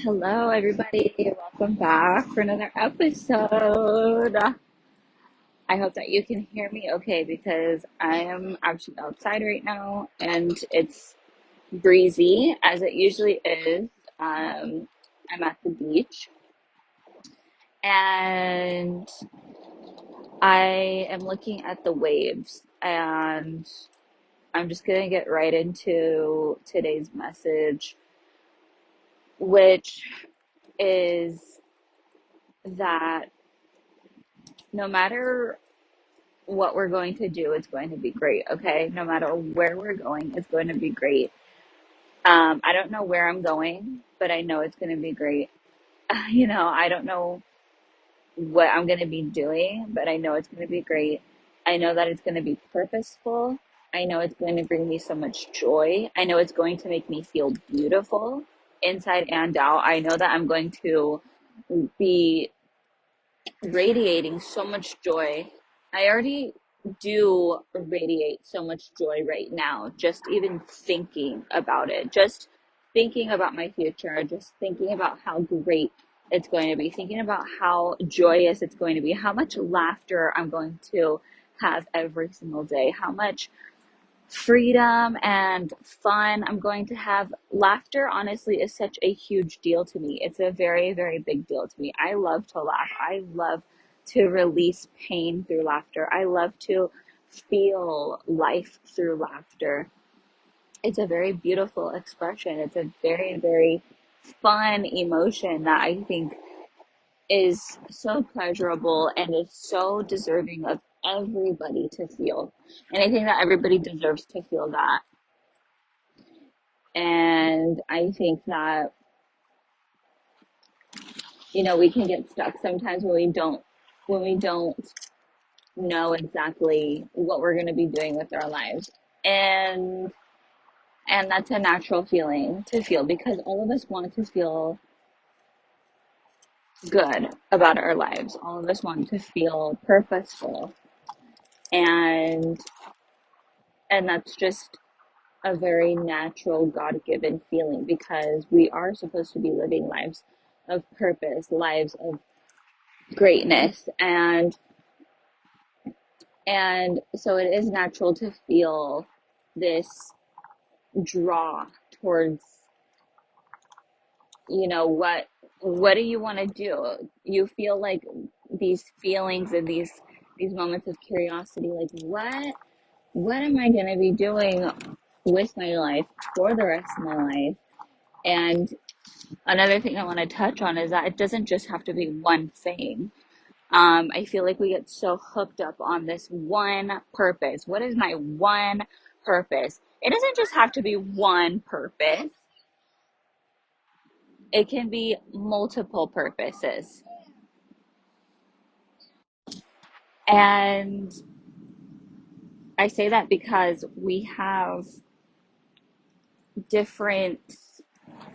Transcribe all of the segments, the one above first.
Hello, everybody. Welcome back for another episode. I hope that you can hear me okay because I am actually outside right now and it's breezy as it usually is. I'm at the beach and I am looking at the waves, and I'm just going to get right into today's message, which is that no matter what we're going to do, it's going to be great. Okay. No matter where we're going, it's going to be great. I don't know where I'm going, but I know it's going to be great. I don't know what I'm going to be doing, but I know it's going to be great. I know that it's going to be purposeful. I know it's going to bring me so much joy. I know it's going to make me feel beautiful inside and out. I know that I'm going to be radiating so much joy. I already do radiate so much joy right now, just even thinking about it, just thinking about my future, just thinking about how great it's going to be, thinking about how joyous it's going to be, how much laughter I'm going to have every single day, how much freedom and fun I'm going to have. Laughter, honestly, is such a huge deal to me. It's a very, very big deal to me. I love to laugh. I love to release pain through laughter. I love to feel life through laughter. It's a very beautiful expression. It's a very, very fun emotion that I think is so pleasurable and is so deserving of everybody to feel. And I think that everybody deserves to feel that. And I think that, we can get stuck sometimes when we don't know exactly what we're going to be doing with our lives. And and that's a natural feeling to feel because all of us want to feel good about our lives. All of us want to feel purposeful. And and that's just a very natural God-given feeling because we are supposed to be living lives of purpose, lives of greatness, and so it is natural to feel this draw towards, what do you want to do? You feel like these feelings and these moments of curiosity, like what am I going to be doing with my life for the rest of my life? And another thing I want to touch on is that it doesn't just have to be one thing. I feel like we get so hooked up on this one purpose. What is my one purpose? It doesn't just have to be one purpose. It can be multiple purposes. And I say that because we have different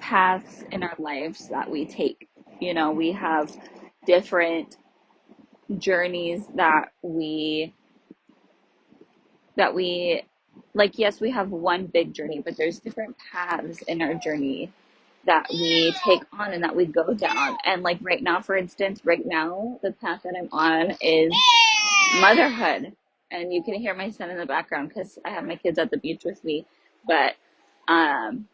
paths in our lives that we take. We have different journeys that we like. Yes, we have one big journey, but there's different paths in our journey that we take on and that we go down. And like right now, for instance, right now the path that I'm on is motherhood. And you can hear my son in the background because I have my kids at the beach with me. But um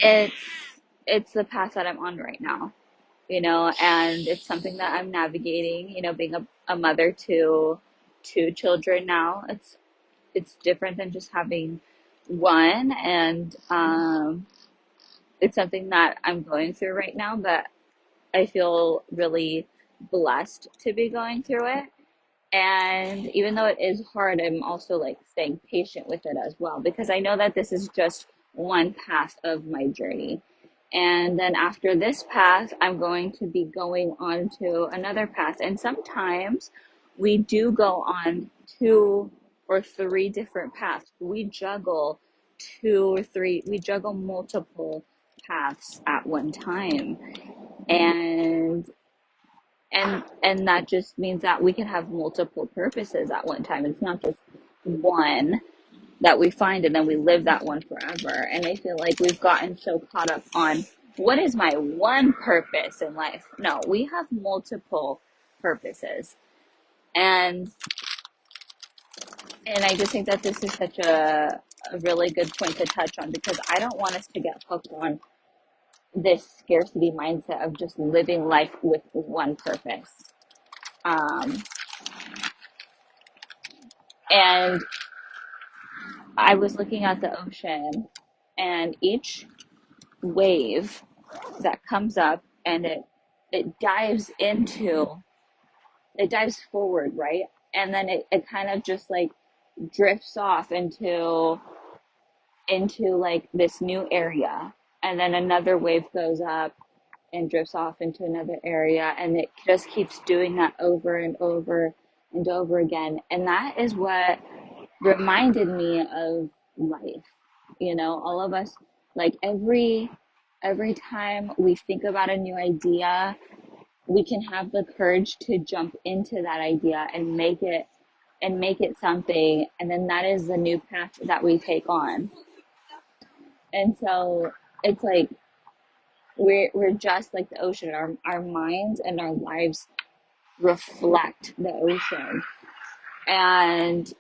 it's it's the path that I'm on right now, and it's something that I'm navigating, being a mother to two children now. It's different than just having one, and it's something that I'm going through right now, but I feel really blessed to be going through it. And even though it is hard, I'm also like staying patient with it as well because I know that this is just one path of my journey. And then after this path, I'm going to be going on to another path. And sometimes we do go on two or three different paths. We juggle multiple paths at one time. And and that just means that we can have multiple purposes at one time. It's not just one that we find and then we live that one forever. And I feel like we've gotten so caught up on what is my one purpose in life? No, we have multiple purposes. And I just think that this is such a really good point to touch on, because I don't want us to get hooked on this scarcity mindset of just living life with one purpose. Um, and I was looking at the ocean, and each wave that comes up, and it dives into it dives forward, right? And then it kind of just like drifts off into like this new area, and then another wave goes up and drifts off into another area, and it just keeps doing that over and over and over again. And that is what reminded me of life. All of us, like every time we think about a new idea, we can have the courage to jump into that idea and make it something, and then that is the new path that we take on. And so it's like we're just like the ocean. Our minds and our lives reflect the ocean. And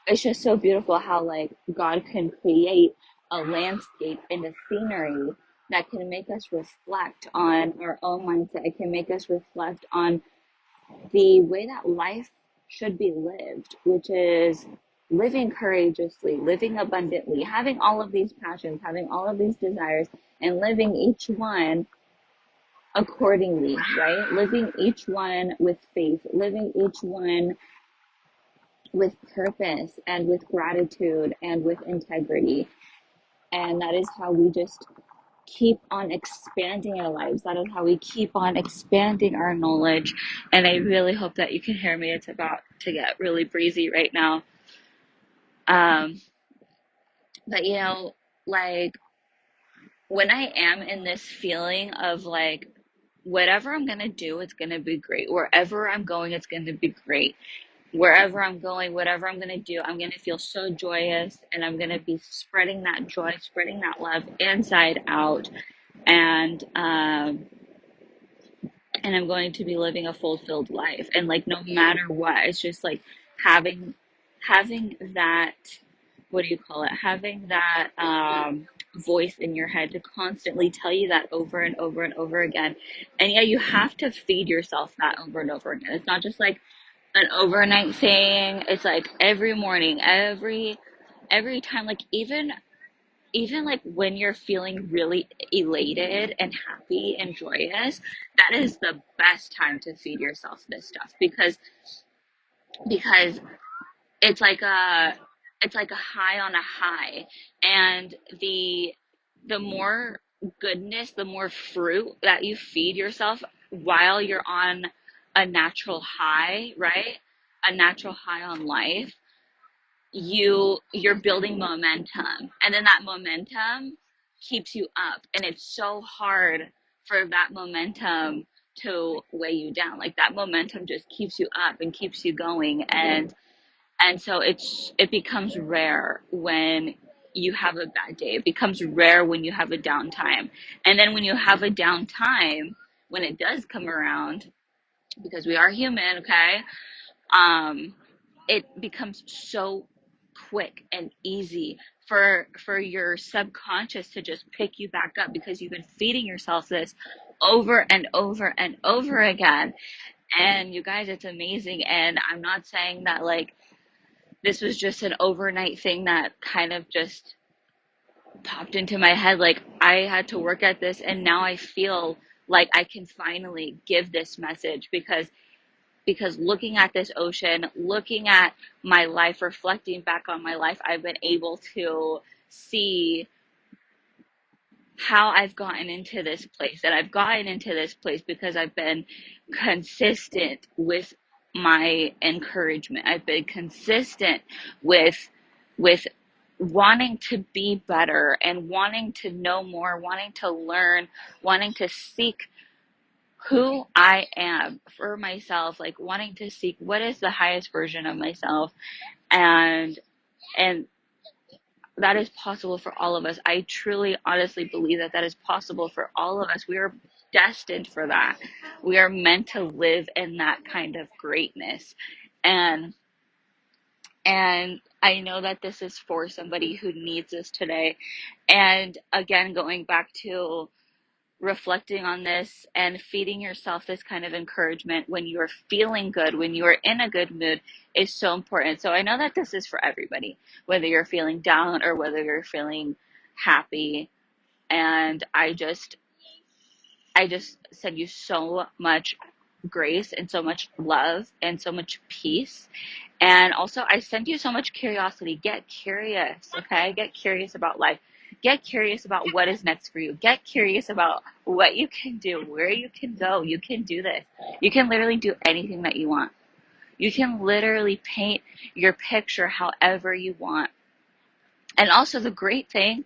it's just so beautiful how like God can create a landscape and a scenery that can make us reflect on our own mindset. It can make us reflect on the way that life should be lived, which is living courageously, living abundantly, having all of these passions, having all of these desires, and living each one accordingly, right? Living each one with faith, living each one with purpose and with gratitude and with integrity. And that is how we just keep on expanding our lives. That is how we keep on expanding our knowledge. And I really hope that you can hear me. It's about to get really breezy right now. Um, but like when I am in this feeling of like, whatever I'm going to do, it's going to be great. Wherever I'm going, it's going to be great. Wherever I'm going, whatever I'm going to do, I'm going to feel so joyous, and I'm going to be spreading that joy, spreading that love inside out. And, and I'm going to be living a fulfilled life. And like, no matter what, it's just like having that, what do you call it? Having that, voice in your head to constantly tell you that over and over and over again. And yeah, you have to feed yourself that over and over again. It's not just like an overnight thing. It's like every morning, every time, like even like when you're feeling really elated and happy and joyous, that is the best time to feed yourself this stuff, because it's like a high on a high. And the more goodness, the more fruit that you feed yourself while you're on a natural high, right? A natural high on life, you're building momentum, and then that momentum keeps you up. And it's so hard for that momentum to weigh you down. Like that momentum just keeps you up and keeps you going. And so it becomes rare when you have a bad day. It becomes rare when you have a downtime. And then when you have a downtime, when it does come around, because we are human, okay? Um, it becomes so quick and easy for your subconscious to just pick you back up, because you've been feeding yourself this over and over and over again. And you guys, it's amazing. And I'm not saying that like this was just an overnight thing that kind of just popped into my head. Like I had to work at this, and now I feel like I can finally give this message, because looking at this ocean, looking at my life, reflecting back on my life, I've been able to see how I've gotten into this place. And I've gotten into this place because I've been consistent with my encouragement. I've been consistent with wanting to be better and wanting to know more, wanting to learn, wanting to seek who I am for myself, like wanting to seek what is the highest version of myself. And and that is possible for all of us. I truly, honestly believe that that is possible for all of us. We are destined for that. We are meant to live in that kind of greatness. And I know that this is for somebody who needs this today. And again, going back to reflecting on this and feeding yourself this kind of encouragement when you're feeling good, when you are in a good mood, is so important. So I know that this is for everybody, whether you're feeling down or whether you're feeling happy. And I just send you so much grace and so much love and so much peace. And also, I send you so much curiosity. Get curious, okay? Get curious about life. Get curious about what is next for you. Get curious about what you can do, where you can go. You can do this. You can literally do anything that you want. You can literally paint your picture however you want. And also, the great thing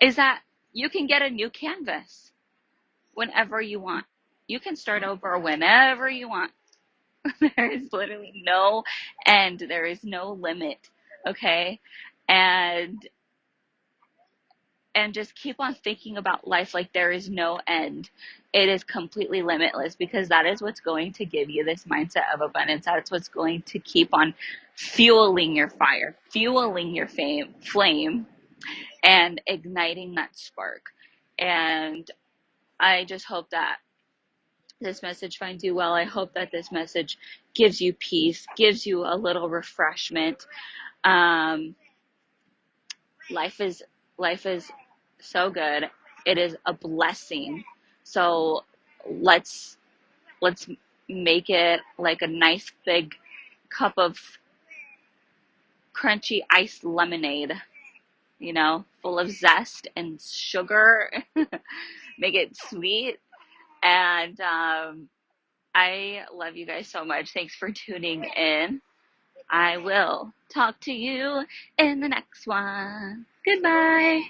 is that you can get a new canvas whenever you want. You can start over whenever you want. There is literally no end. There is no limit. Okay. And just keep on thinking about life like there is no end. It is completely limitless, because that is what's going to give you this mindset of abundance. That's what's going to keep on fueling your fire, fueling your flame, and igniting that spark. And I just hope that this message finds you well. I hope that this message gives you peace, gives you a little refreshment. Um, life is so good. It is a blessing. So let's let's make it like a nice big cup of crunchy iced lemonade, full of zest and sugar. Make it sweet. And I love you guys so much. Thanks for tuning in. I will talk to you in the next one. Goodbye.